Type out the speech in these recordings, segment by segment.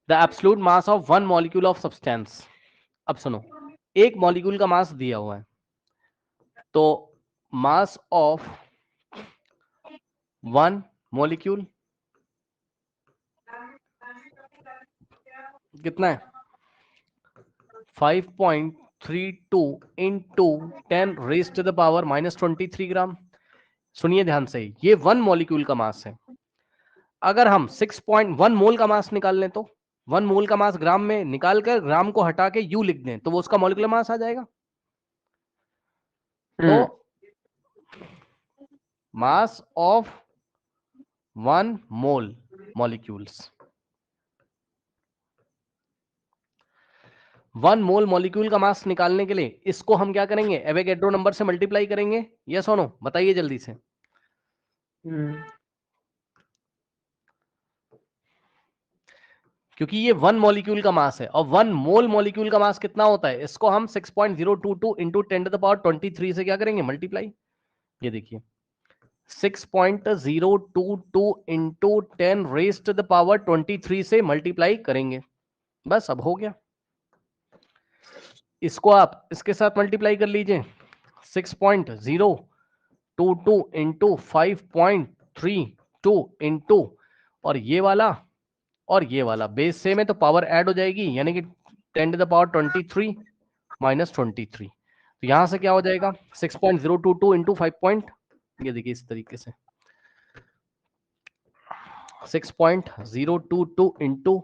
The absolute mass of one molecule of substance. अब सुनो, एक मॉलिक्यूल का मास दिया हुआ है, तो मास ऑफ वन मॉलिक्यूल कितना है? 5.32 into 10 raise to the power -23 gram. सुनिए ध्यान से, ये वन मॉलिक्यूल का मास है। अगर हम 6.1 मोल का मास निकाल लें, तो 1 मोल का मास ग्राम में निकाल कर ग्राम को हटा के यू लिख दें, तो वो उसका मॉलिक्यूलर मास आ जाएगा। तो mass of 1 mole molecules, 1 mole molecule का मास निकालने के लिए इसको हम क्या करेंगे? एवोगैड्रो नंबर से मल्टीप्लाई करेंगे। यस और नो? बताइए जल्दी से। क्योंकि ये 1 मॉलिक्यूल का मास है, और 1 मोल मॉलिक्यूल का मास कितना होता है? इसको हम 6.022 इंटू 10⁻23 से क्या करेंगे? मल्टीप्लाई। ये देखिए 6.022 इंटू 10⁻23 से मल्टीप्लाई करेंगे, बस अब हो गया। इसको आप इसके साथ मल्टीप्लाई कर लीजिए, 6.022 इंटू 5.32 इंटू और ये वाला बेस सेम है, तो पावर ऐड हो जाएगी, यानी कि 10⁻23 माइनस 23। तो यहां से क्या हो जाएगा? 6.022 इंटू 5. ये देखिए इस तरीके से 6.022 इंटू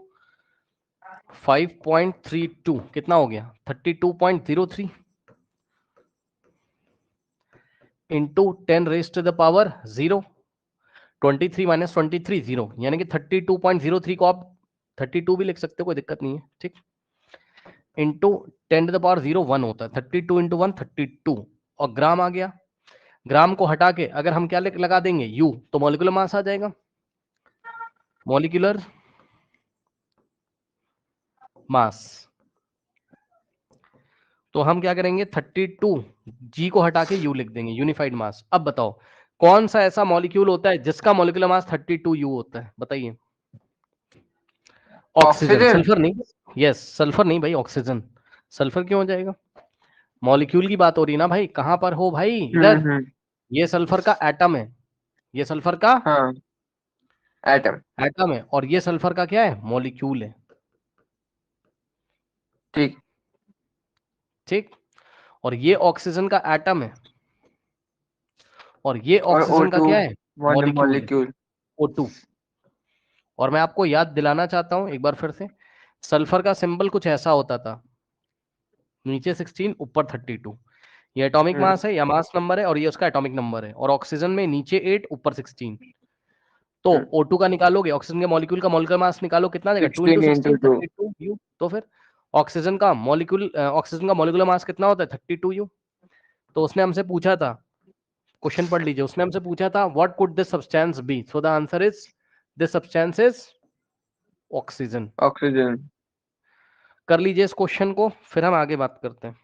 5.32 कितना हो गया? 32.03 into 10 raise to the power 0, 23 minus 23 0, यानी कि 32.03 को आप 32 भी लिख सकते हो, कोई दिक्कत नहीं है, ठीक। इंटू 10⁻01 होता है, 32 इंटू 1 32, और ग्राम आ गया। ग्राम को हटा के अगर हम क्या लगा देंगे? यू, तो मॉलिक्यूलर मास आ जाएगा। मॉलिक्यूलर मास, तो हम क्या करेंगे? 32 जी को हटा के यू लिख देंगे, यूनिफाइड मास। अब बताओ कौन सा ऐसा मॉलिक्यूल होता है जिसका मॉलिक्यूलर मास 32 यू होता है? बताइए। ऑक्सीजन। सल्फर नहीं, यस सल्फर नहीं भाई, ऑक्सीजन। सल्फर क्यों हो जाएगा? मॉलिक्यूल की बात हो रही है ना भाई, कहां पर हो भाई? इधर। ये सल्फर का एटम है, ये सल्फर का एटम है, और ये सल्फर का क्या है? मॉलिक्यूल है, ठीक। ठीक। और ये ऑक्सीजन का एटम है, और ये ऑक्सीजन का क्या है? मॉलिक्यूल है, मॉलिक्यूल। O2। और मैं आपको याद दिलाना चाहता हूं एक बार फिर से, सल्फर का सिंबल कुछ ऐसा होता था, नीचे 16 ऊपर 32। ये एटॉमिक मास है या मास नंबर है, और ये उसका एटॉमिक नंबर है। और ऑक्सीजन में नीचे 8 ऊपर 16। तो O2 का निकालोगे, ऑक्सीजन के मॉलिक्यूल का मॉलिक्यूलर मास निकालो, कितना देगा? 2 इंटू 16 32 यू। तो फिर ऑक्सीजन का मॉलिक्यूलर मास कितना होता है? 32 यू। तो उसने हमसे पूछा था, क्वेश्चन पढ़ लीजिए, उसने हमसे पूछा था what could this substance be? So the answer is this substance is oxygen. Oxygen. कर लीजिए इस क्वेश्चन को, फिर हम आगे बात करते हैं।